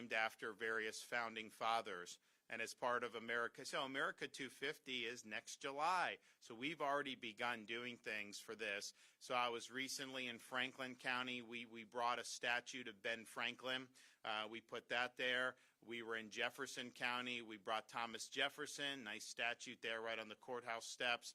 named after various founding fathers. And as part of America, so America 250 is next July. So we've already begun doing things for this. So I was recently in Franklin County. We brought a statue to Ben Franklin. We put that there. We were in Jefferson County. We brought Thomas Jefferson, nice statue there right on the courthouse steps.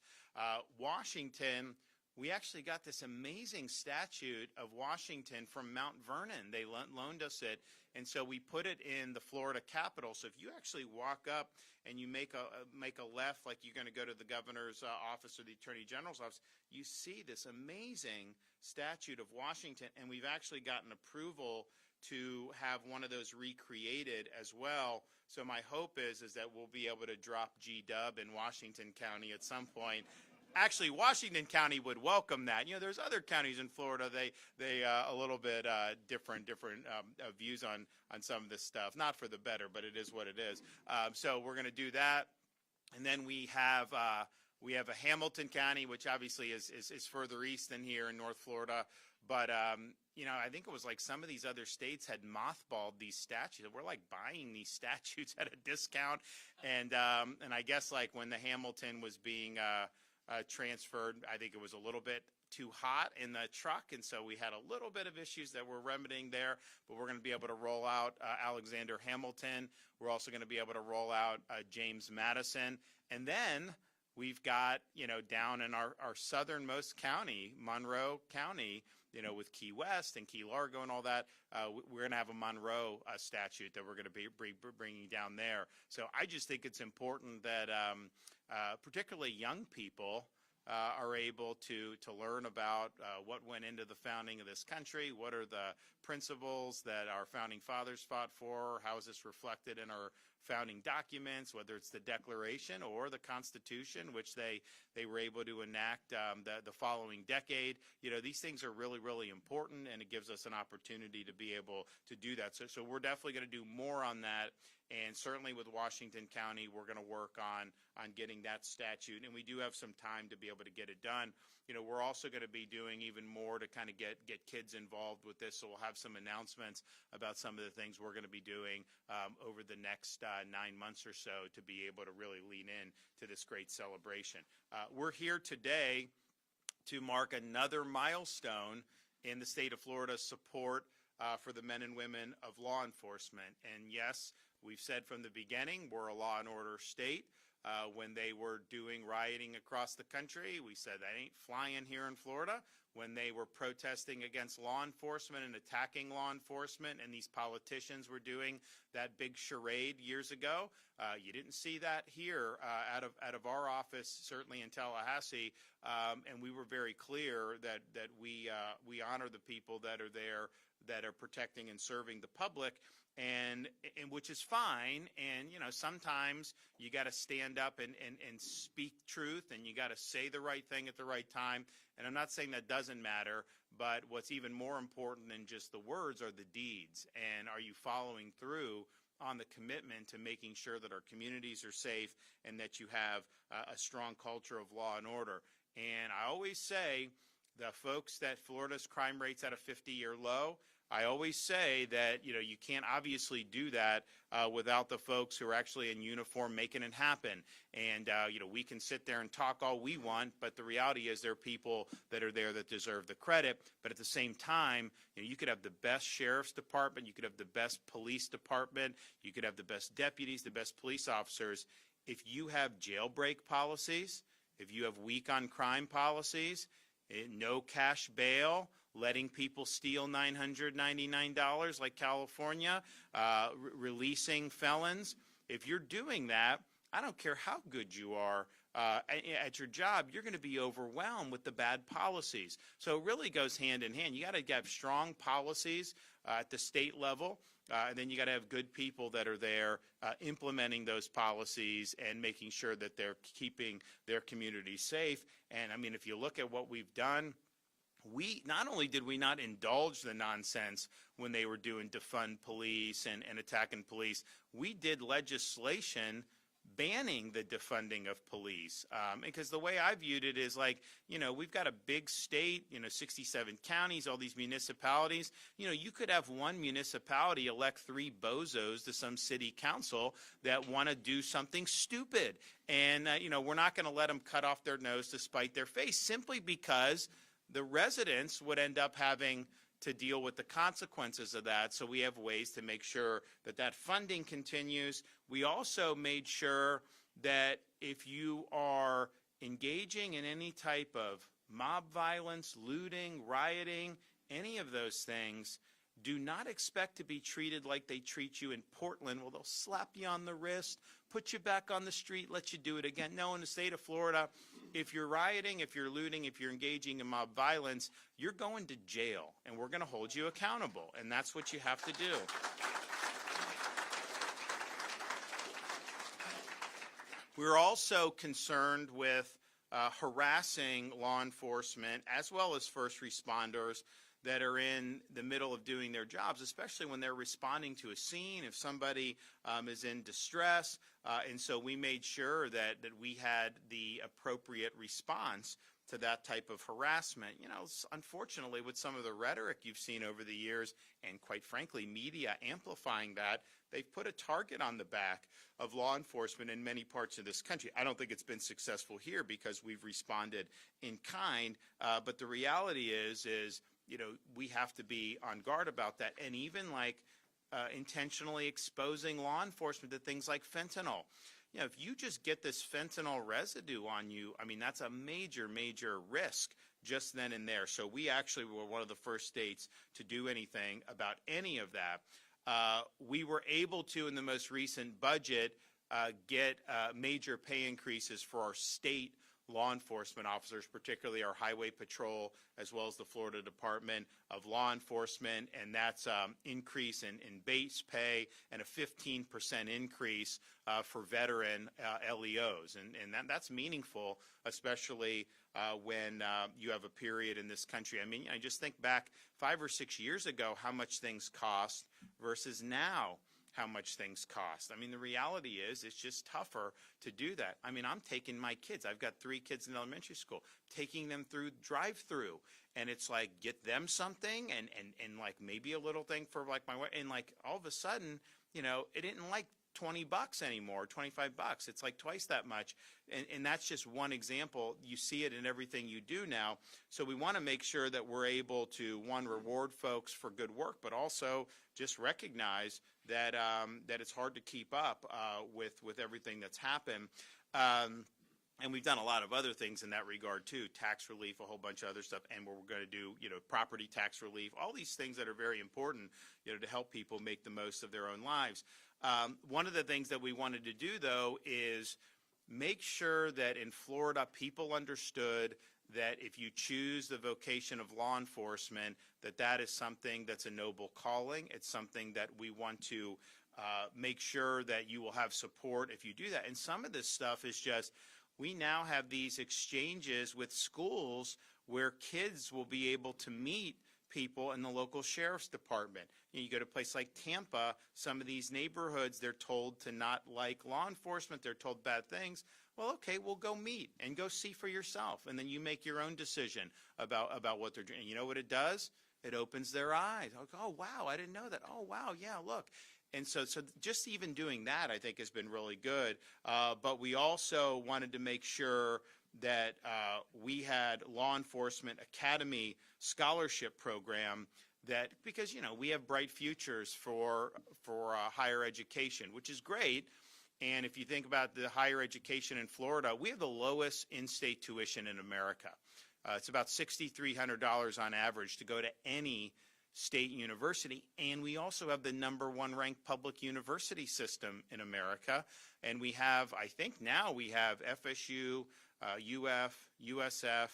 Washington, we actually got this amazing statue of Washington from Mount Vernon. They loaned us it, and so we put it in the Florida Capitol. So if you actually walk up and you make a left, like you're going to go to the governor's office or the attorney general's office, you see this amazing statue of Washington, and we've actually gotten approval to have one of those recreated as well. So my hope is that we'll be able to drop G-Dub in Washington County at some point. Actually, Washington County would welcome that. You know, there's other counties in Florida, they a little bit different views on some of this stuff. Not for the better, but it is what it is. So we're going to do that. And then we have a Hamilton County, which obviously is further east than here in North Florida. But, you know, I think it was like some of these other states had mothballed these statues. We're like buying these statues at a discount. And I guess like when the Hamilton was being transferred, I think it was a little bit too hot in the truck, and so we had a little bit of issues that we're remedying there, but we're going to be able to roll out Alexander Hamilton. We're also going to be able to roll out James Madison, and then we've got, you know, down in our southernmost county, Monroe County, you know, with Key West and Key Largo and all that, we're going to have a Monroe statute that we're going to be bringing down there. So I just think it's important that particularly young people are able to learn about what went into the founding of this country, what are the principles that our founding fathers fought for, how is this reflected in our founding documents, whether it's the Declaration or the Constitution, which they were able to enact the following decade. You know, these things are really, really important, and it gives us an opportunity to be able to do that. So we're definitely going to do more on that. And certainly with Washington County, we're going to work on getting that statute. And we do have some time to be able to get it done. You know, we're also going to be doing even more to kind of get kids involved with this. So we'll have some announcements about some of the things we're going to be doing over the next 9 months or so to be able to really lean in to this great celebration. We're here today to mark another milestone in the state of Florida's support for the men and women of law enforcement. And yes, we've said from the beginning, we're a law and order state. When they were doing rioting across the country, we said that ain't flying here in Florida. When they were protesting against law enforcement and attacking law enforcement, and these politicians were doing that big charade years ago, you didn't see that here out of our office, certainly in Tallahassee. And we were very clear that we honor the people that are there, that are protecting and serving the public. And which is fine, and you know, sometimes you got to stand up and speak truth, and you got to say the right thing at the right time. And I'm not saying that doesn't matter, but what's even more important than just the words are the deeds. And are you following through on the commitment to making sure that our communities are safe and that you have a strong culture of law and order? And I always say, the folks that Florida's crime rate's at a 50-year low, I always say that, you know, you can't obviously do that without the folks who are actually in uniform making it happen. And, you know, we can sit there and talk all we want, but the reality is there are people that are there that deserve the credit. But at the same time, you know, you could have the best sheriff's department, you could have the best police department, you could have the best deputies, the best police officers. If you have jailbreak policies, if you have weak on crime policies, no cash bail, letting people steal $999 like California, releasing felons. If you're doing that, I don't care how good you are at your job, you're going to be overwhelmed with the bad policies. So it really goes hand in hand. You got to have strong policies at the state level, and then you got to have good people that are there implementing those policies and making sure that they're keeping their community safe. And I mean, if you look at what we've done, we not only did we not indulge the nonsense when they were doing defund police and attacking police, we did legislation banning the defunding of police. Because the way I viewed it is like, we've got a big state, 67 counties, all these municipalities. You could have one municipality elect 3 bozos to some city council that want to do something stupid. And, we're not going to let them cut off their nose to spite their face, simply because the residents would end up having to deal with the consequences of that. So we have ways to make sure that that funding continues. We also made sure that if you are engaging in any type of mob violence, looting, rioting, any of those things, do not expect to be treated like they treat you in Portland. Well, they'll slap you on the wrist, put you back on the street, let you do it again. No, in the state of Florida, if you're rioting, if you're looting, if you're engaging in mob violence, you're going to jail, and we're going to hold you accountable, and that's what you have to do. We're also concerned with harassing law enforcement as well as first responders that are in the middle of doing their jobs, especially when they're responding to a scene, if somebody is in distress. And so we made sure that we had the appropriate response to that type of harassment. Unfortunately, with some of the rhetoric you've seen over the years, and quite frankly, media amplifying that, they've put a target on the back of law enforcement in many parts of this country. I don't think it's been successful here because we've responded in kind, but the reality is we have to be on guard about that, and even intentionally exposing law enforcement to things like fentanyl. If you just get this fentanyl residue on you, that's a major, major risk just then and there. So we actually were one of the first states to do anything about any of that. We were able to, in the most recent budget, get major pay increases for our state law enforcement officers, particularly our highway patrol, as well as the Florida Department of Law Enforcement, and that's increase in base pay and a 15% increase for veteran LEOs. And that's meaningful, especially when you have a period in this country. I just think back 5 or 6 years ago how much things cost versus now how much things cost. The reality is it's just tougher to do that. I'm taking my kids. I've got 3 kids in elementary school, taking them through drive-through, and it's like, get them something and like maybe a little thing for like my wife, and like all of a sudden, it isn't like $20 anymore, $25. It's like twice that much. And that's just one example. You see it in everything you do now. So we want to make sure that we're able to, one, reward folks for good work, but also just recognize that that it's hard to keep up with everything that's happened. And we've done a lot of other things in that regard too, tax relief, a whole bunch of other stuff, and we're going to do, property tax relief, all these things that are very important, to help people make the most of their own lives. One of the things that we wanted to do, though, is make sure that in Florida people understood that if you choose the vocation of law enforcement, that is something that's a noble calling. It's something that we want to make sure that you will have support if you do that. And some of this stuff is just, we now have these exchanges with schools where kids will be able to meet people in the local sheriff's department. You go to a place like Tampa, some of these neighborhoods, they're told to not like law enforcement, they're told bad things. Well, okay, we'll go meet and go see for yourself, and then you make your own decision about what they're doing. And you know what it does? It opens their eyes. Oh, wow, I didn't know that. Oh, wow, yeah, look. And so just even doing that, I think, has been really good. But we also wanted to make sure that we had law enforcement academy scholarship program that, because, we have bright futures for higher education, which is great. And if you think about the higher education in Florida, we have the lowest in-state tuition in America. It's about $6,300 on average to go to any state university, and we also have the #1 ranked public university system in America. And we have, I think now we have FSU, UF, USF,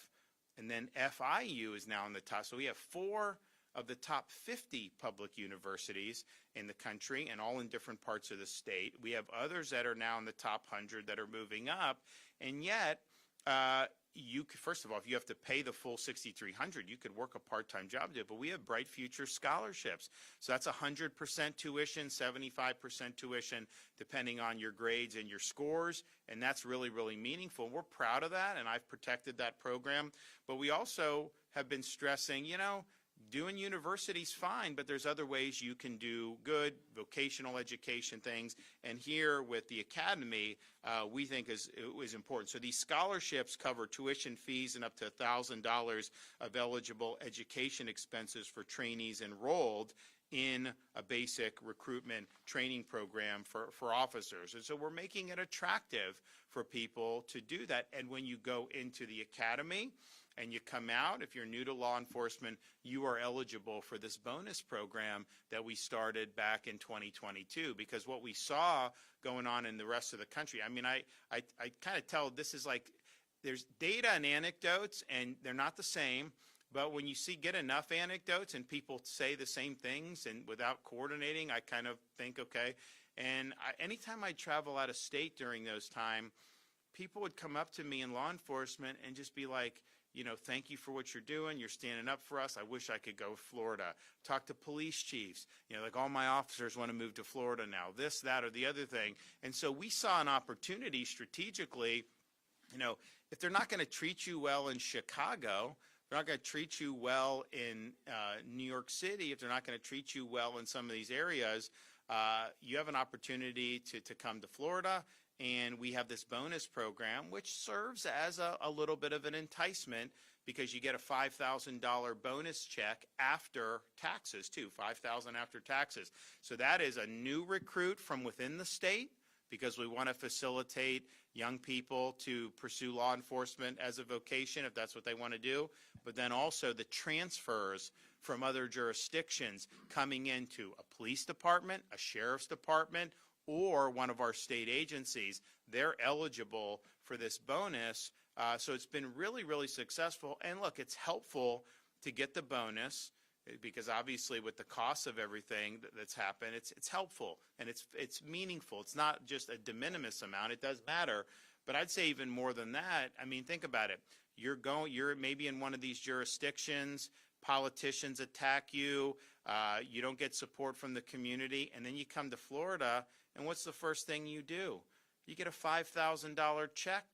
and then FIU is now in the top. So we have 4 of the top 50 public universities in the country, and all in different parts of the state. We have others that are now in the top 100 that are moving up, and yet first of all, if you have to pay the full $6,300, you could work a part-time job to do it. But we have Bright Future scholarships, so that's 100% tuition, 75% tuition, depending on your grades and your scores, and that's really, really meaningful. We're proud of that, and I've protected that program. But we also have been stressing, doing university's fine, but there's other ways you can do good vocational education things. And here with the academy, we think is important. So these scholarships cover tuition fees and up to $1,000 of eligible education expenses for trainees enrolled in a basic recruitment training program for officers. And so we're making it attractive for people to do that. And when you go into the academy and you come out, if you're new to law enforcement, you are eligible for this bonus program that we started back in 2022. Because what we saw going on in the rest of the country, I mean, I kind of tell this is like, there's data and anecdotes, and they're not the same. But when you get enough anecdotes and people say the same things and without coordinating, I kind of think, okay. And anytime I travel out of state during those time, people would come up to me in law enforcement and just be like, thank you for what you're doing. You're standing up for us. I wish I could go to Florida. Talk to police chiefs. Like all my officers want to move to Florida now, this, that, or the other thing. And so we saw an opportunity strategically, if they're not going to treat you well in Chicago, if they're not going to treat you well in New York City, if they're not going to treat you well in some of these areas, you have an opportunity to come to Florida. And we have this bonus program, which serves as a little bit of an enticement because you get a $5,000 bonus check after taxes, too, $5,000 after taxes. So that is a new recruit from within the state because we want to facilitate young people to pursue law enforcement as a vocation if that's what they want to do. But then also the transfers from other jurisdictions coming into a police department, a sheriff's department, or one of our state agencies, they're eligible for this bonus. So it's been really, really successful. And look, it's helpful to get the bonus because obviously with the cost of everything that's happened, it's helpful and it's meaningful. It's not just a de minimis amount. It does matter. But I'd say even more than that, I mean, think about it. You're maybe in one of these jurisdictions, politicians attack you, you don't get support from the community, and then you come to Florida, and what's the first thing you do? You get a $5,000 check,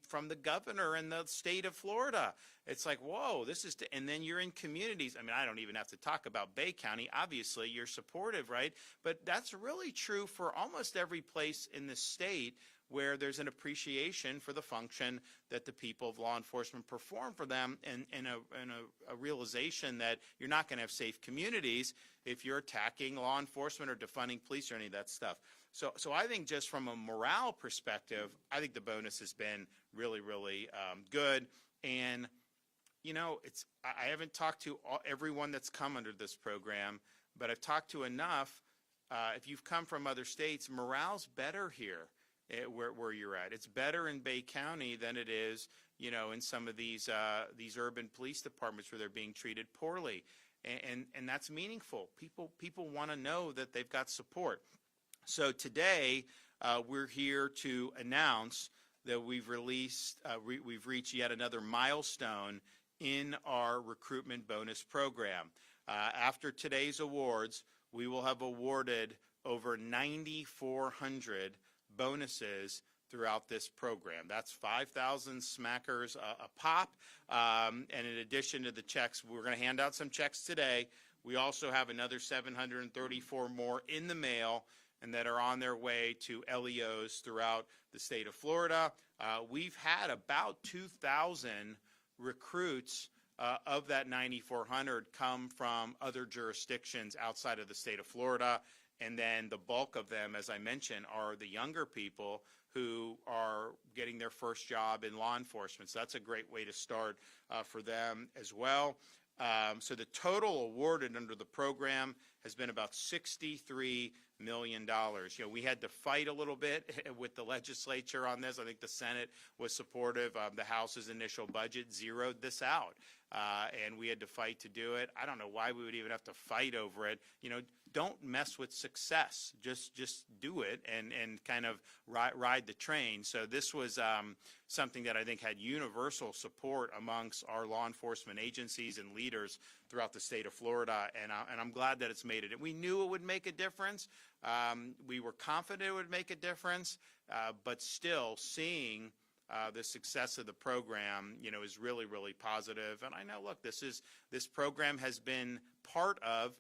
from the governor in the state of Florida. It's like, whoa, and then you're in communities. I mean, I don't even have to talk about Bay County. Obviously, you're supportive, right? But that's really true for almost every place in the state where there's an appreciation for the function that the people of law enforcement perform for them, and a realization that you're not going to have safe communities if you're attacking law enforcement or defunding police or any of that stuff. So I think just from a morale perspective, I think the bonus has been really, really good. And, I haven't talked to everyone that's come under this program, but I've talked to enough. If you've come from other states, morale's better here. Where you're at. It's better in Bay County than it is, in some of these urban police departments where they're being treated poorly, and that's meaningful. People want to know that they've got support. So today we're here to announce that we've reached yet another milestone in our recruitment bonus program. After today's awards, we will have awarded over 9,400 bonuses throughout this program. That's 5,000 smackers a pop. And in addition to the checks, we're going to hand out some checks today. We also have another 734 more in the mail and that are on their way to LEOs throughout the state of Florida. We've had about 2,000 recruits of that 9,400 come from other jurisdictions outside of the state of Florida. And then the bulk of them, as I mentioned, are the younger people who are getting their first job in law enforcement. So that's a great way to start for them as well. So the total awarded under the program has been about $63 million. We had to fight a little bit with the legislature on this. I think the Senate was supportive. The House's initial budget zeroed this out. And we had to fight to do it. I don't know why we would even have to fight over it. don't mess with success. Just do it and kind of ride the train. So this was something that I think had universal support amongst our law enforcement agencies and leaders throughout the state of Florida, and I'm glad that it's made it. We knew it would make a difference. We were confident it would make a difference, but still seeing the success of the program, is really, really positive. And I know, look, this program has been part of,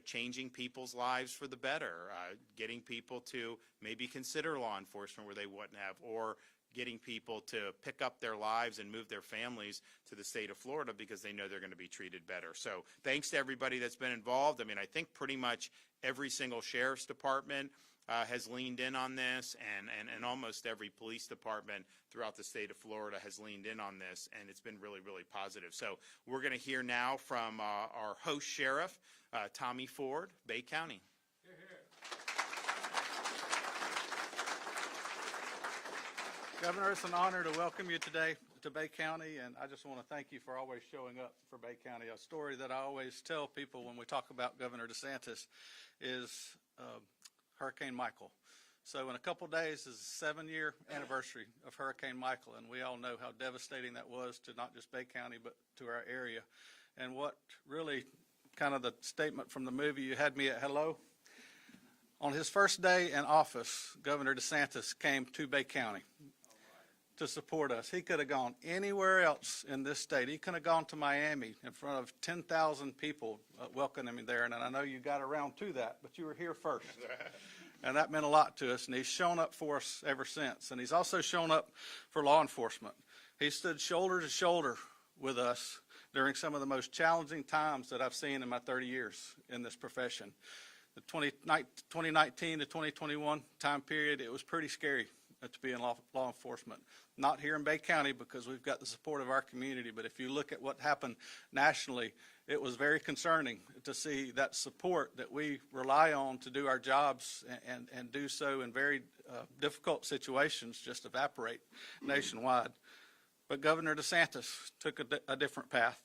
changing people's lives for the better, getting people to maybe consider law enforcement where they wouldn't have, or getting people to pick up their lives and move their families to the state of Florida because they know they're going to be treated better. So thanks to everybody that's been involved. I mean, I think pretty much every single sheriff's department has leaned in on this, and almost every police department throughout the state of Florida has leaned in on this, and it's been really, really positive. So we're going to hear now from our host sheriff, Tommy Ford, Bay County. Here, here. Governor, it's an honor to welcome you today to Bay County, and I just want to thank you for always showing up for Bay County. A story that I always tell people when we talk about Governor DeSantis is Hurricane Michael. So in a couple days is the 7-year anniversary of Hurricane Michael, and we all know how devastating that was to not just Bay County but to our area. And what really kind of the statement from the movie, you had me at hello. On his first day in office, Governor DeSantis came to Bay County to support us. He could have gone anywhere else in this state. He could have gone to Miami in front of 10,000 people welcoming him there. And I know you got around to that, but you were here first. And that meant a lot to us. And he's shown up for us ever since. And he's also shown up for law enforcement. He stood shoulder to shoulder with us during some of the most challenging times that I've seen in my 30 years in this profession. The 2019 to 2021 time period, it was pretty scary to be in law enforcement. Not here in Bay County because we've got the support of our community, but if you look at what happened nationally, it was very concerning to see that support that we rely on to do our jobs and do so in very difficult situations just evaporate nationwide. But Governor DeSantis took a different path.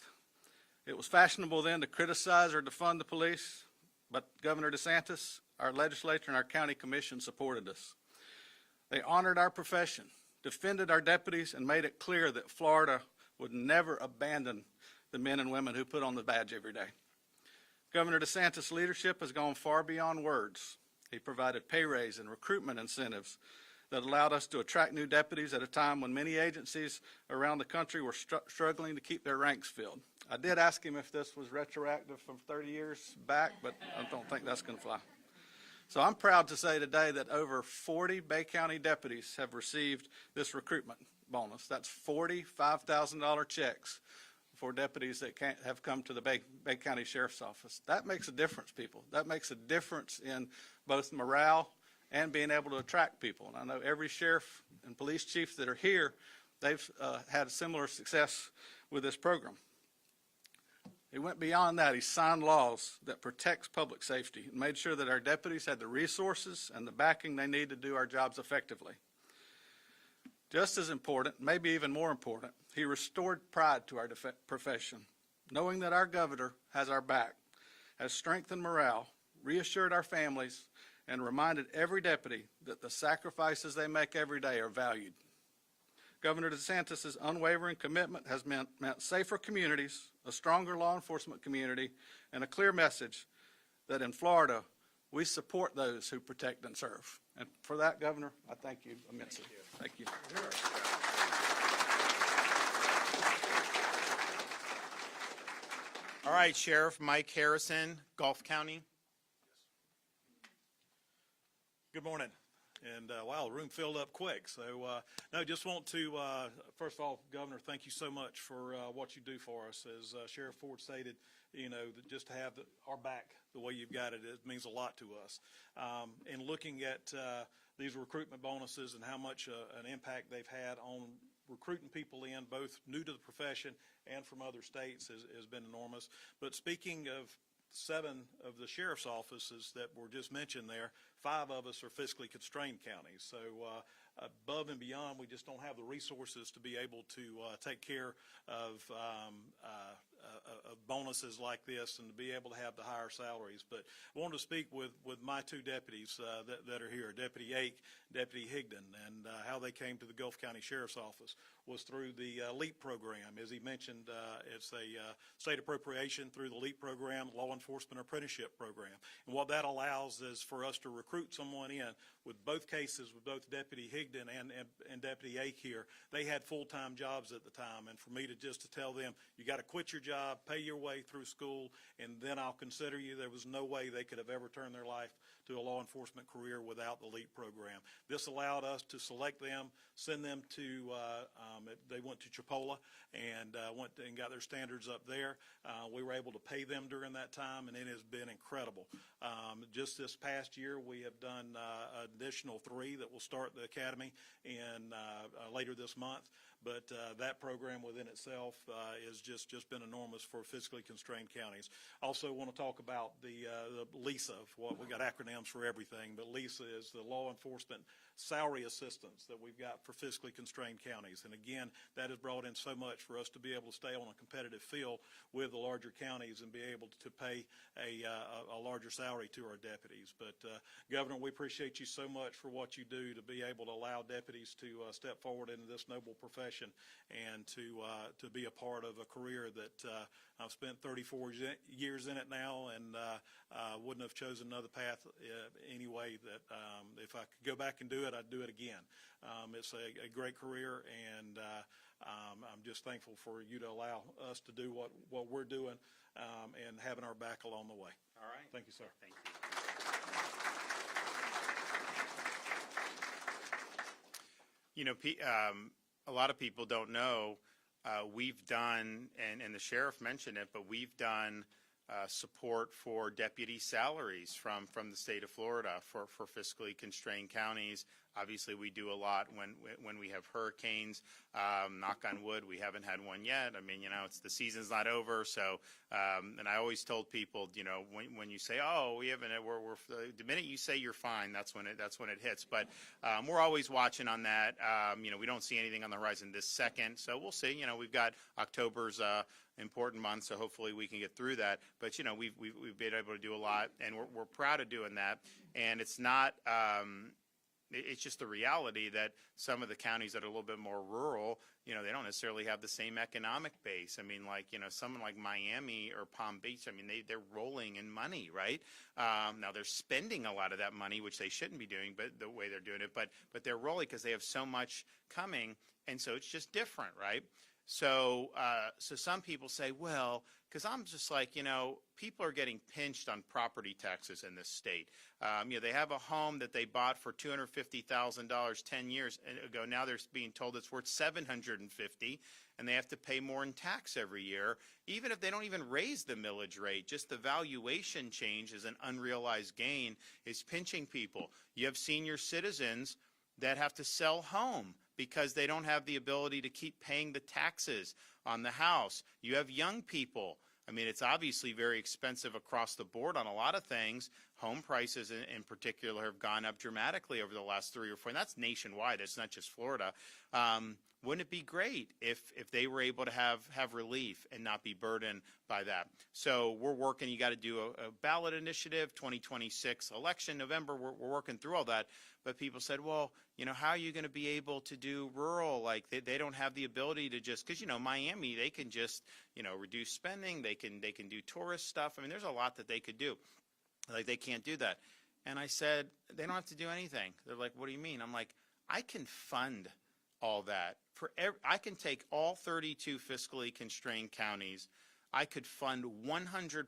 It was fashionable then to criticize or defund the police, but Governor DeSantis, our legislature, and our county commission supported us. They honored our profession, defended our deputies, and made it clear that Florida would never abandon the men and women who put on the badge every day. Governor DeSantis' leadership has gone far beyond words. He provided pay raise and recruitment incentives that allowed us to attract new deputies at a time when many agencies around the country were struggling to keep their ranks filled. I did ask him if this was retroactive from 30 years back, but I don't think that's going to fly. So I'm proud to say today that over 40 Bay County deputies have received this recruitment bonus. That's 40 $5,000 checks for deputies that have come to the Bay County Sheriff's Office. That makes a difference, people. That makes a difference in both morale and being able to attract people. And I know every sheriff and police chief that are here, they've had similar success with this program. He went beyond that. He signed laws that protects public safety and made sure that our deputies had the resources and the backing they need to do our jobs effectively. Just as important, maybe even more important, he restored pride to our profession, knowing that our governor has our back, has strengthened morale, reassured our families, and reminded every deputy that the sacrifices they make every day are valued. Governor DeSantis' unwavering commitment has meant safer communities, a stronger law enforcement community, and a clear message that in Florida, we support those who protect and serve. And for that, Governor, I thank you immensely. Thank you. All right, Sheriff Mike Harrison, Gulf County. Good morning. And wow, the room filled up quick. So no, just want to, first of all, Governor, thank you so much for what you do for us. As Sheriff Ford stated, that just to have our back the way you've got it, it means a lot to us. And looking at these recruitment bonuses and how much an impact they've had on recruiting people in, both new to the profession and from other states, has been enormous. But speaking of 7 of the sheriff's offices that were just mentioned there, 5 of us are fiscally constrained counties. So above and beyond, we just don't have the resources to be able to take care of of bonuses like this and to be able to have the higher salaries. But I wanted to speak with my two deputies that are here, Deputy Ake, Deputy Higdon, and how they came to the Gulf County Sheriff's Office was through the LEAP program. As he mentioned, it's a state appropriation through the LEAP program, Law Enforcement Apprenticeship Program. And what that allows is for us to recruit someone in. With both cases, with both Deputy Higdon and Deputy Ake here, they had full-time jobs at the time. And for me to tell them, you got to quit your job, pay your way through school, and then I'll consider you, there was no way they could have ever turned their life to a law enforcement career without the LEAP program. This allowed us to select them, send them to, they went to Chipola and went and got their standards up there. We were able to pay them during that time, and it has been incredible. Just this past year, we have done an additional 3 that will start the academy in later this month. But that program within itself has just been enormous for fiscally constrained counties. Also want to talk about the LISA. We got acronyms for everything, but LISA is the Law Enforcement Salary Assistance that we've got for fiscally constrained counties. And again, that has brought in so much for us to be able to stay on a competitive field with the larger counties and be able to pay a larger salary to our deputies. But Governor, we appreciate you so much for what you do to be able to allow deputies to step forward into this noble profession and to be a part of a career that I've spent 34 years in it now, and wouldn't have chosen another path anyway. That if I could go back and do it, I'd do it again. It's a great career, and I'm just thankful for you to allow us to do what we're doing and having our back along the way. All right. Thank you, sir. Thank you. You know, a lot of people don't know, we've done, and the sheriff mentioned it, but we've done support for deputy salaries from the state of Florida for fiscally constrained counties. Obviously, we do a lot when we have hurricanes. Knock on wood, we haven't had one yet. I mean, you know, the season's not over. So, and I always told people, you know, when you say, oh, we haven't, the minute you say you're fine, that's when it hits. But we're always watching on that. You know, we don't see anything on the horizon this second. So we'll see. You know, we've got October's important month, so hopefully we can get through that. But you know, we've been able to do a lot, and we're proud of doing that. And it's not. It's just the reality that some of the counties that are a little bit more rural, you know, they don't necessarily have the same economic base. I mean, like, you know, someone like Miami or Palm Beach, I mean, they're rolling in money, right? Now they're spending a lot of that money, which they shouldn't be doing, but the way they're doing it, but they're rolling because they have so much coming, and so it's just different, right? So, so some people say, well, because I'm just like, you know, people are getting pinched on property taxes in this state. You know, they have a home that they bought for $250,000 10 years ago. Now they're being told it's worth $750,000, and they have to pay more in tax every year, even if they don't even raise the millage rate. Just the valuation change as an unrealized gain is pinching people. You have senior citizens that have to sell home because they don't have the ability to keep paying the taxes on the house. You have young people. I mean, it's obviously very expensive across the board on a lot of things. Home prices in particular have gone up dramatically over the last 3 or 4, and that's nationwide. It's not just Florida. Wouldn't it be great if they were able to have relief and not be burdened by that? So we're working. You got to do a ballot initiative, 2026 election, November. We're working through all that. But people said, well, you know, how are you going to be able to do rural? Like they don't have the ability to just, because, you know, Miami, they can just, you know, reduce spending. They can do tourist stuff. I mean, there's a lot that they could do. Like they can't do that. And I said, they don't have to do anything. They're like, what do you mean? I'm like, I can fund all that. I can take all 32 fiscally constrained counties. I could fund 100%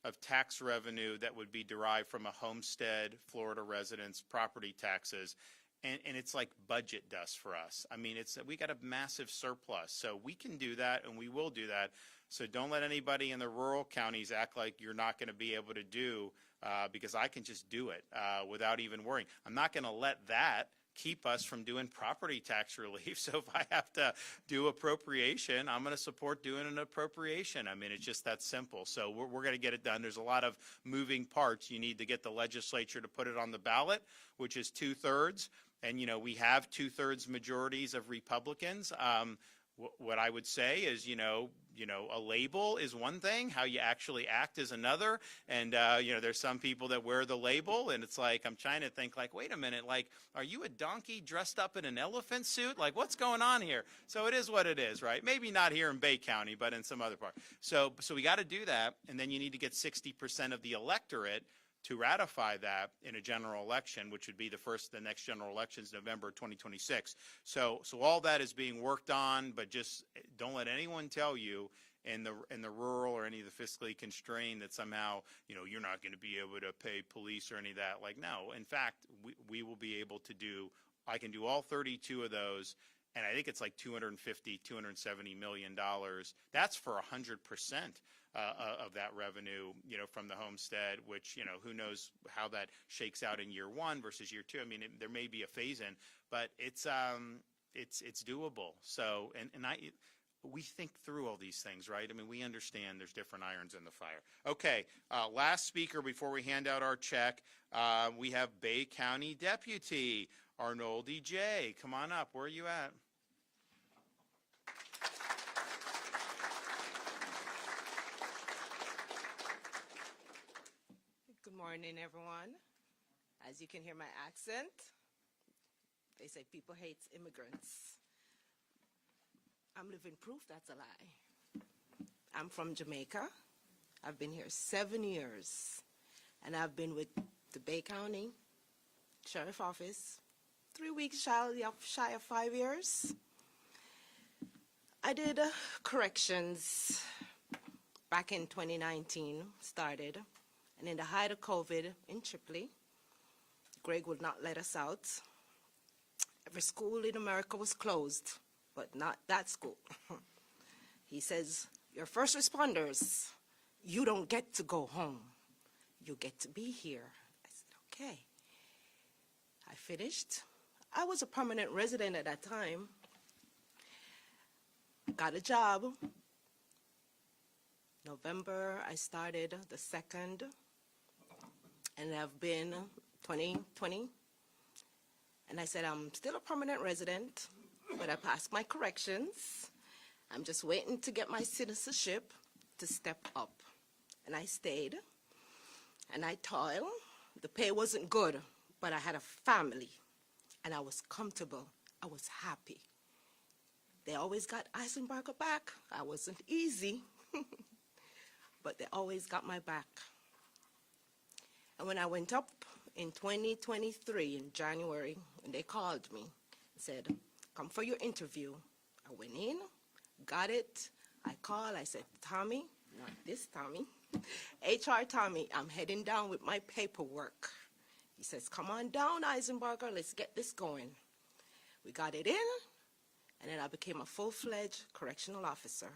of tax revenue that would be derived from a homestead, Florida residence, property taxes. And it's like budget dust for us. I mean, we got a massive surplus. So we can do that, and we will do that. So don't let anybody in the rural counties act like you're not going to be able to do, because I can just do it without even worrying. I'm not going to let that keep us from doing property tax relief. So if I have to do appropriation, I'm going to support doing an appropriation. I mean, it's just that simple. So we're going to get it done. There's a lot of moving parts. You need to get the legislature to put it on the ballot, which is 2/3. And, you know, we have 2/3 majorities of Republicans. What I would say is, a label is one thing, how you actually act is another. And, there's some people that wear the label, and it's like, I'm trying to think, like, wait a minute, like, are you a donkey dressed up in an elephant suit? Like, what's going on here? So it is what it is, right? Maybe not here in Bay County, but in some other part. So we got to do that, and then you need to get 60% of the electorate to ratify that in a general election, which would be the next general election is November 2026. So all that is being worked on, but just don't let anyone tell you in the rural or any of the fiscally constrained that somehow, you're not going to be able to pay police or any of that. Like, no, in fact, we will be able to I can do all 32 of those. And I think it's like $250, $270 million. That's for 100% of that revenue, from the homestead, which, who knows how that shakes out in year one versus year two. I mean, there may be a phase in, but it's doable. So, we think through all these things, right? I mean, we understand there's different irons in the fire. Okay, last speaker before we hand out our check, we have Bay County Deputy Arnoldi J. Come on up. Where are you at? Good morning, everyone. As you can hear my accent, they say people hate immigrants. I'm living proof that's a lie. I'm from Jamaica. I've been here 7 years, and I've been with the Bay County Sheriff Office 3 weeks shy of 5 years. I did corrections back in 2019, started, and in the height of COVID in Tripoli, Greg would not let us out. Every school in America was closed, but not that school. He says, "Your first responders, you don't get to go home. You get to be here." I said, okay. I finished. I was a permanent resident at that time. Got a job. November, I started the 2nd, and I've been 2020. And I said, I'm still a permanent resident, but I passed my corrections. I'm just waiting to get my citizenship to step up. And I stayed, and I toiled. The pay wasn't good, but I had a family, and I was comfortable. I was happy. They always got Eisenberger back. I wasn't easy, but they always got my back. And when I went up in 2023, in January, and they called me and said, "Come for your interview." I went in, got it. I called. I said, "Tommy," not this Tommy, HR Tommy, "I'm heading down with my paperwork." He says, "Come on down, Eisenberger. Let's get this going." We got it in, and then I became a full-fledged correctional officer.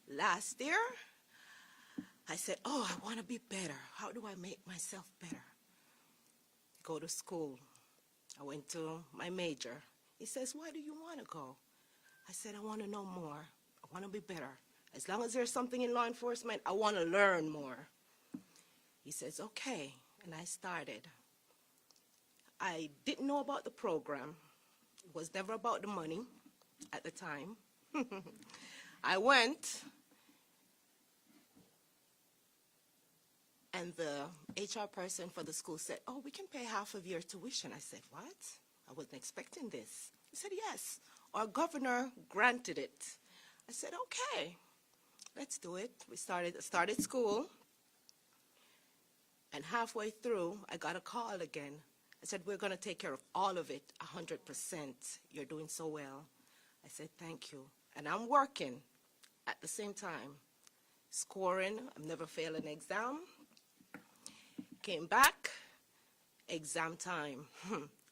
Last year, I said, "Oh, I want to be better. How do I make myself better?" Go to school. I went to my major. He says, "Why do you want to go?" I said, "I want to know more. I want to be better. As long as there's something in law enforcement, I want to learn more." He says, "Okay," and I started. I didn't know about the program. It was never about the money at the time. I went, and the HR person for the school said, "Oh, we can pay half of your tuition." I said, "What? I wasn't expecting this." He said, "Yes, our governor granted it." I said, "Okay, let's do it." We started school, and halfway through, I got a call again. I said, "We're going to take care of all of it, 100%. You're doing so well." I said, "Thank you." And I'm working at the same time, scoring. I've never failed an exam. Came back, exam time.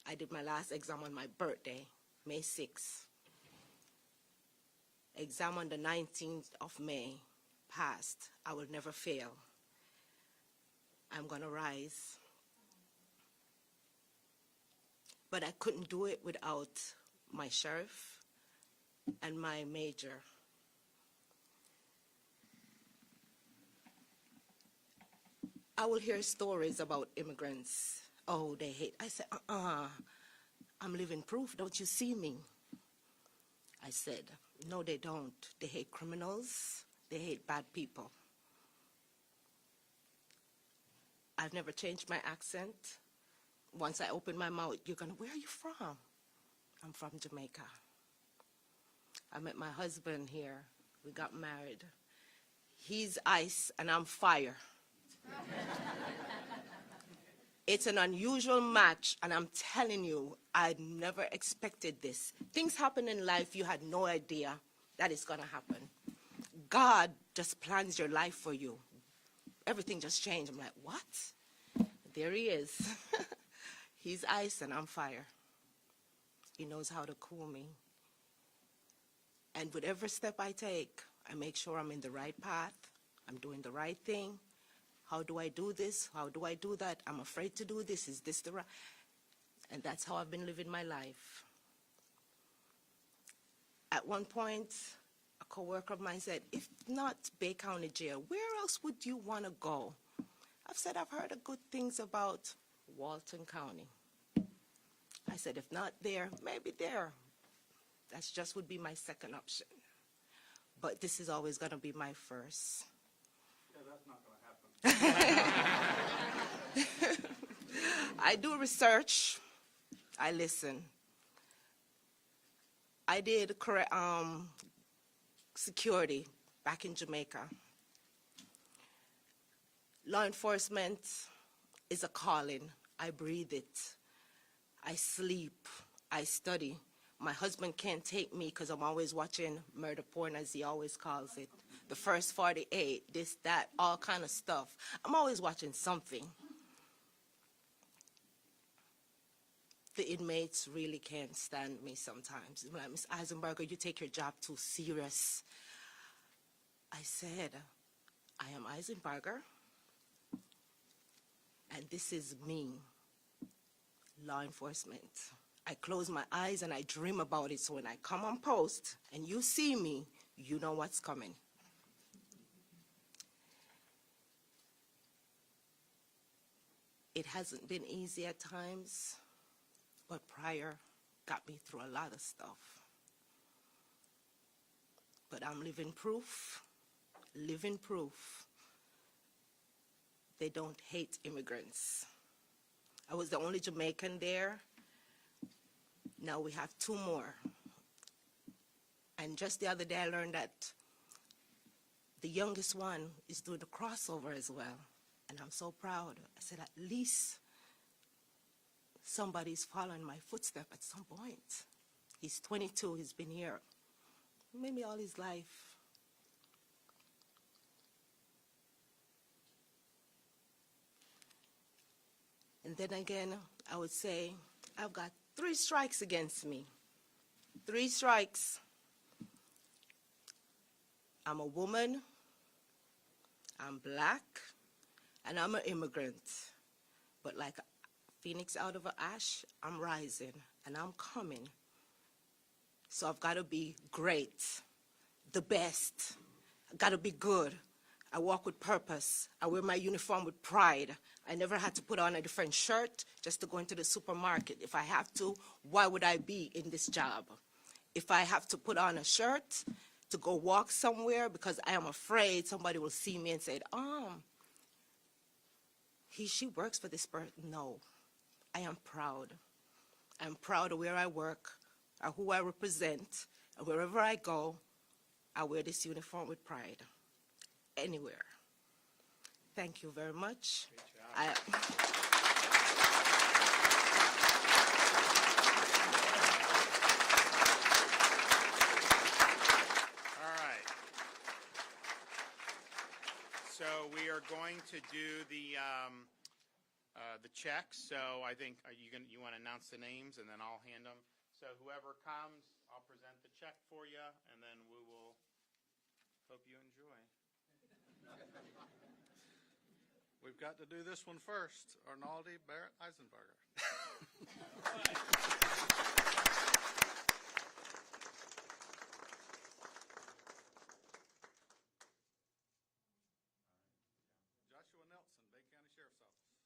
I did my last exam on my birthday, May 6th. Exam on the 19th of May, passed. I will never fail. I'm going to rise. But I couldn't do it without my sheriff and my major. I will hear stories about immigrants. "Oh, they hate." I said, I'm living proof. Don't you see me? I said, No, they don't. They hate criminals. They hate bad people. I've never changed my accent. Once I open my mouth, you're going to, where are you from? I'm from Jamaica. I met my husband here. We got married. He's ice and I'm fire. It's an unusual match, and I'm telling you, I never expected this. Things happen in life you had no idea that it's going to happen. God just plans your life for you. Everything just changed. I'm like, what? There he is. He's ice and I'm fire. He knows how to cool me. And with every step I take, I make sure I'm in the right path. I'm doing the right thing. How do I do this? How do I do that? I'm afraid to do this. Is this the right? And that's how I've been living my life. At one point, a coworker of mine said, if not Bay County Jail, where else would you want to go? I've said I've heard good things about Walton County. I said, if not there, maybe there. That just would be my second option. But this is always going to be my first. Yeah, that's not going to happen. I do research. I listen. I did security back in Jamaica. Law enforcement is a calling. I breathe it. I sleep. I study. My husband can't take me because I'm always watching murder porn, as he always calls it. The First 48, this, that, all kind of stuff. I'm always watching something. The inmates really can't stand me sometimes. Like, Ms. Eisenberger, you take your job too serious. I said, I am Eisenberger, and this is me, law enforcement. I close my eyes and I dream about it, so when I come on post and you see me, you know what's coming. It hasn't been easy at times, but prior got me through a lot of stuff. But I'm living proof they don't hate immigrants. I was the only Jamaican there. Now we have 2 more. And just the other day I learned that the youngest one is doing the crossover as well. And I'm so proud. I said, at least somebody's following my footsteps at some point. He's 22, he's been here maybe all his life. And then again, I would say, I've got 3 strikes against me. 3 strikes. I'm a woman, I'm black, and I'm an immigrant. But like a phoenix out of an ash, I'm rising, and I'm coming. So I've got to be great, the best. I've got to be good. I walk with purpose. I wear my uniform with pride. I never had to put on a different shirt just to go into the supermarket. If I have to, why would I be in this job? If I have to put on a shirt to go walk somewhere because I am afraid somebody will see me and say, she works for this person. No, I am proud. I'm proud of where I work, or who I represent, and wherever I go, I wear this uniform with pride. Anywhere. Thank you very much. Great job. All right. So we are going to do the checks. So I think you want to announce the names, and then I'll hand them. So whoever comes, I'll present the check for you, and then we will hope you enjoy. We've got to do this one first. Arnaldi Barrett Eisenberger. Joshua Nelson, Bay County Sheriff's Office.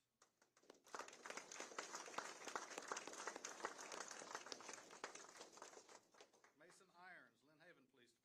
Mason Irons, Lynn Haven Police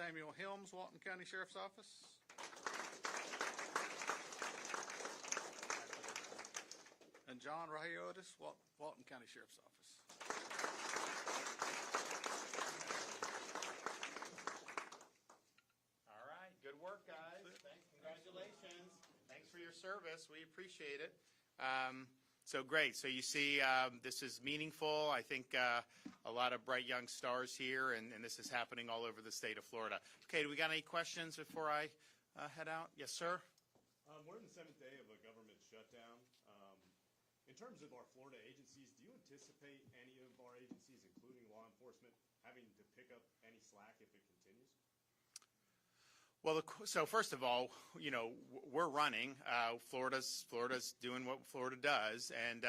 Samuel Helms, Walton County Sheriff's Office. And John Rahiotis, Walton County Sheriff's Office. All right, good work, guys. Congratulations. Thanks for your service. We appreciate it. So great. So you see, this is meaningful. I think a lot of bright young stars here, and this is happening all over the state of Florida. Okay, do we got any questions before I head out? Yes, sir. We're in the 7th day of a government shutdown. In terms of our Florida agencies, do you anticipate any of our agencies, including law enforcement, having to pick up any slack if it continues? Well, so first of all, you know, we're running. Florida's doing what Florida does, and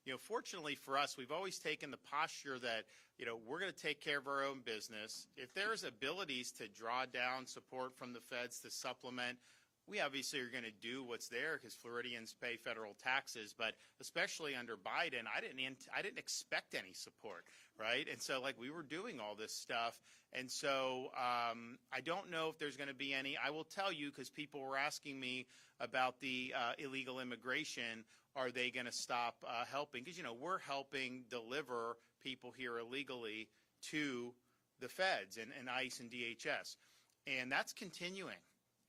you know, fortunately for us, we've always taken the posture that, you know, we're going to take care of our own business. If there's abilities to draw down support from the feds to supplement, we obviously are going to do what's there because Floridians pay federal taxes. But especially under Biden, I didn't expect any support, right? And so, like, we were doing all this stuff. And so I don't know if there's going to be any. I will tell you, because people were asking me about the illegal immigration, are they going to stop helping? Because, you know, we're helping deliver people here illegally to the feds and ICE and DHS. And that's continuing.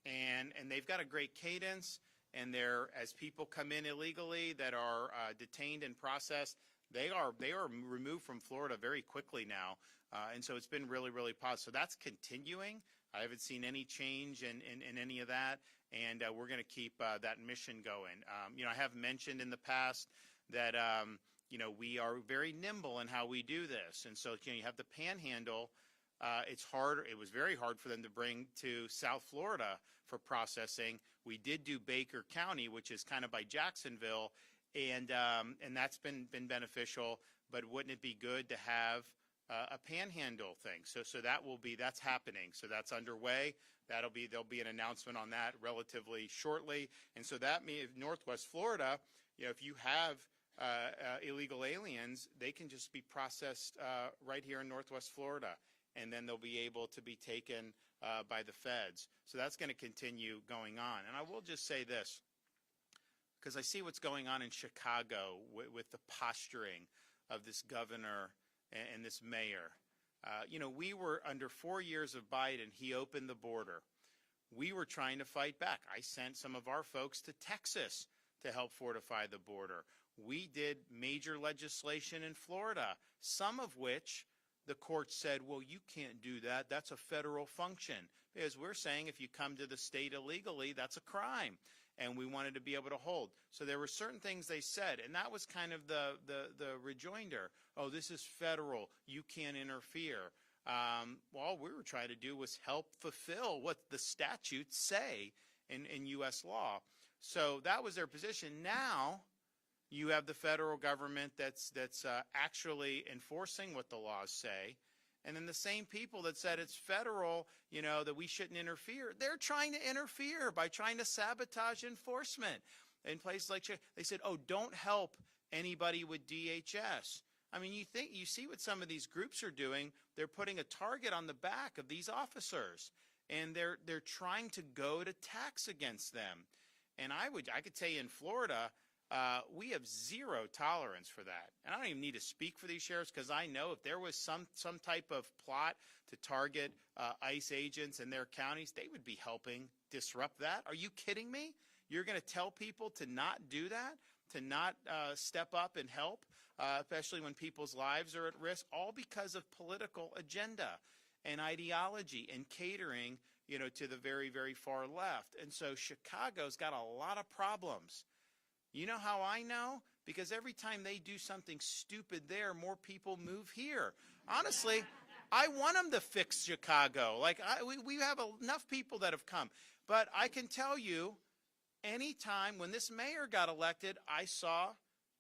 And they've got a great cadence, and they're, as people come in illegally that are detained and processed, they are removed from Florida very quickly now. And so it's been really, really positive. So that's continuing. I haven't seen any change in any of that, and we're going to keep that mission going. You know, I have mentioned in the past that, you know, we are very nimble in how we do this. And so, you know, you have the Panhandle. It's hard. It was very hard for them to bring to South Florida for processing. We did do Baker County, which is kind of by Jacksonville, and that's been beneficial. But wouldn't it be good to have a Panhandle thing? So that's happening. So that's underway. There'll be an announcement on that relatively shortly. And so that means Northwest Florida, you know, if you have illegal aliens, they can just be processed right here in Northwest Florida, and then they'll be able to be taken by the feds. So that's going to continue going on. And I will just say this, because I see what's going on in Chicago with the posturing of this governor and this mayor. You know, we were under 4 years of Biden, he opened the border. We were trying to fight back. I sent some of our folks to Texas to help fortify the border. We did major legislation in Florida, some of which the court said, well, you can't do that. That's a federal function. Because we're saying if you come to the state illegally, that's a crime. And we wanted to be able to hold. So there were certain things they said, and that was kind of the rejoinder. Oh, this is federal. You can't interfere. Well, all we were trying to do was help fulfill what the statutes say in U.S. law. So that was their position. Now you have the federal government that's actually enforcing what the laws say. And then the same people that said it's federal, you know, that we shouldn't interfere, they're trying to interfere by trying to sabotage enforcement. In places like, they said, oh, don't help anybody with DHS. I mean, you see what some of these groups are doing. They're putting a target on the back of these officers, and they're trying to go to tax against them. And I could tell you in Florida, we have zero tolerance for that. And I don't even need to speak for these sheriffs, because I know if there was some type of plot to target ICE agents in their counties, they would be helping disrupt that. Are you kidding me? You're going to tell people to not do that, to not step up and help, especially when people's lives are at risk, all because of political agenda and ideology and catering, you know, to the very, very far left. And so Chicago's got a lot of problems. You know how I know? Because every time they do something stupid there, more people move here. Honestly, I want them to fix Chicago. Like, we have enough people that have come. But I can tell you, anytime when this mayor got elected, I saw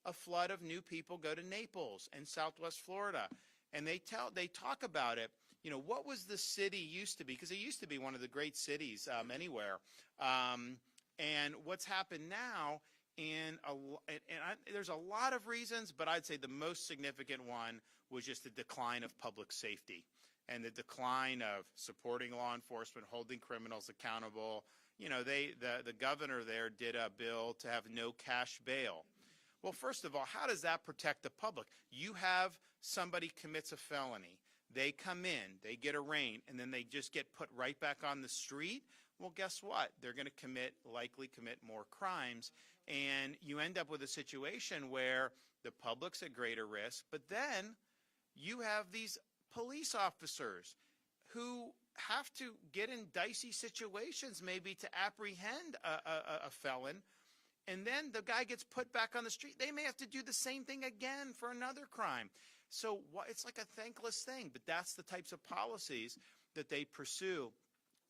a flood of new people go to Naples and Southwest Florida. And they talk about it. You know, what was the city used to be? Because it used to be one of the great cities anywhere. And what's happened now, there's a lot of reasons, but I'd say the most significant one was just the decline of public safety. and the decline of supporting law enforcement, holding criminals accountable. You know, the governor there did a bill to have no cash bail. Well, first of all, how does that protect the public? You have somebody commits a felony. They come in, they get arraigned, and then they just get put right back on the street. Well, guess what? They're going to likely commit more crimes. And you end up with a situation where the public's at greater risk, but then you have these police officers who have to get in dicey situations maybe to apprehend a felon, and then the guy gets put back on the street. They may have to do the same thing again for another crime. So it's like a thankless thing, but that's the types of policies that they pursue.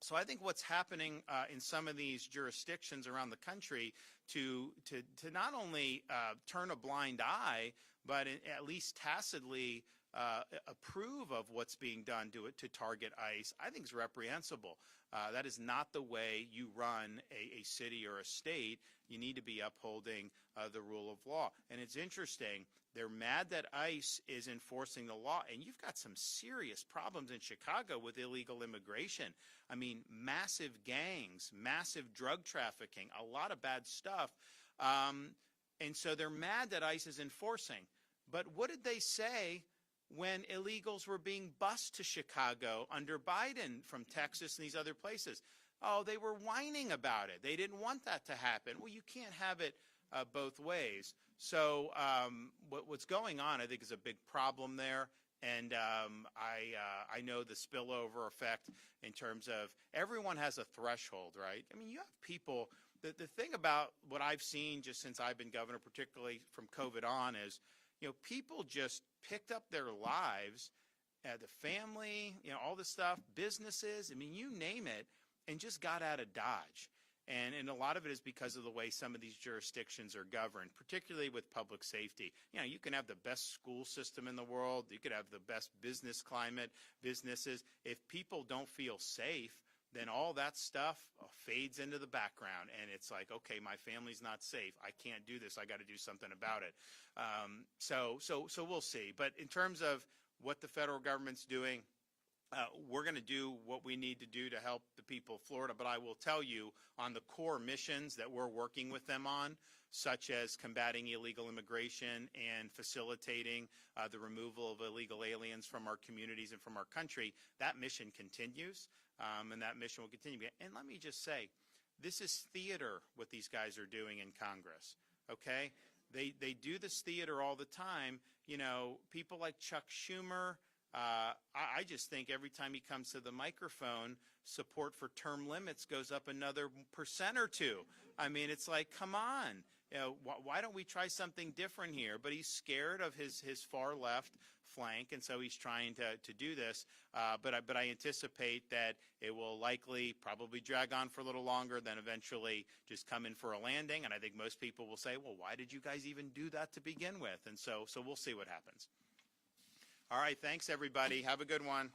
So I think what's happening in some of these jurisdictions around the country to not only turn a blind eye, but at least tacitly approve of what's being done to target ICE, I think is reprehensible. That is not the way you run a city or a state. You need to be upholding the rule of law. And it's interesting, they're mad that ICE is enforcing the law, and you've got some serious problems in Chicago with illegal immigration. I mean, massive gangs, massive drug trafficking, a lot of bad stuff. And so they're mad that ICE is enforcing. But what did they say when illegals were being bused to Chicago under Biden from Texas and these other places? Oh, they were whining about it. They didn't want that to happen. Well, you can't have it both ways. So what's going on, I think, is a big problem there. And I know the spillover effect in terms of everyone has a threshold, right? I mean, you have people, the thing about what I've seen just since I've been governor, particularly from COVID on, is, you know, people just picked up their lives, the family, you know, all this stuff, businesses, I mean, you name it, and just got out of Dodge. And a lot of it is because of the way some of these jurisdictions are governed, particularly with public safety. You know, you can have the best school system in the world. You could have the best business climate, businesses. If people don't feel safe, then all that stuff fades into the background. And it's like, okay, my family's not safe. I can't do this. I got to do something about it. So we'll see. But in terms of what the federal government's doing, we're going to do what we need to do to help the people of Florida, but I will tell you on the core missions that we're working with them on, such as combating illegal immigration and facilitating the removal of illegal aliens from our communities and from our country, that mission continues, and that mission will continue. And let me just say, this is theater what these guys are doing in Congress, okay? They do this theater all the time. You know, people like Chuck Schumer, I just think every time he comes to the microphone, support for term limits goes up another % or two. I mean, it's like, come on. You know, why don't we try something different here? But he's scared of his far left flank, and so he's trying to do this. But I anticipate that it will likely probably drag on for a little longer, then eventually just come in for a landing. And I think most people will say, well, why did you guys even do that to begin with? And so we'll see what happens. All right, thanks, everybody. Have a good one.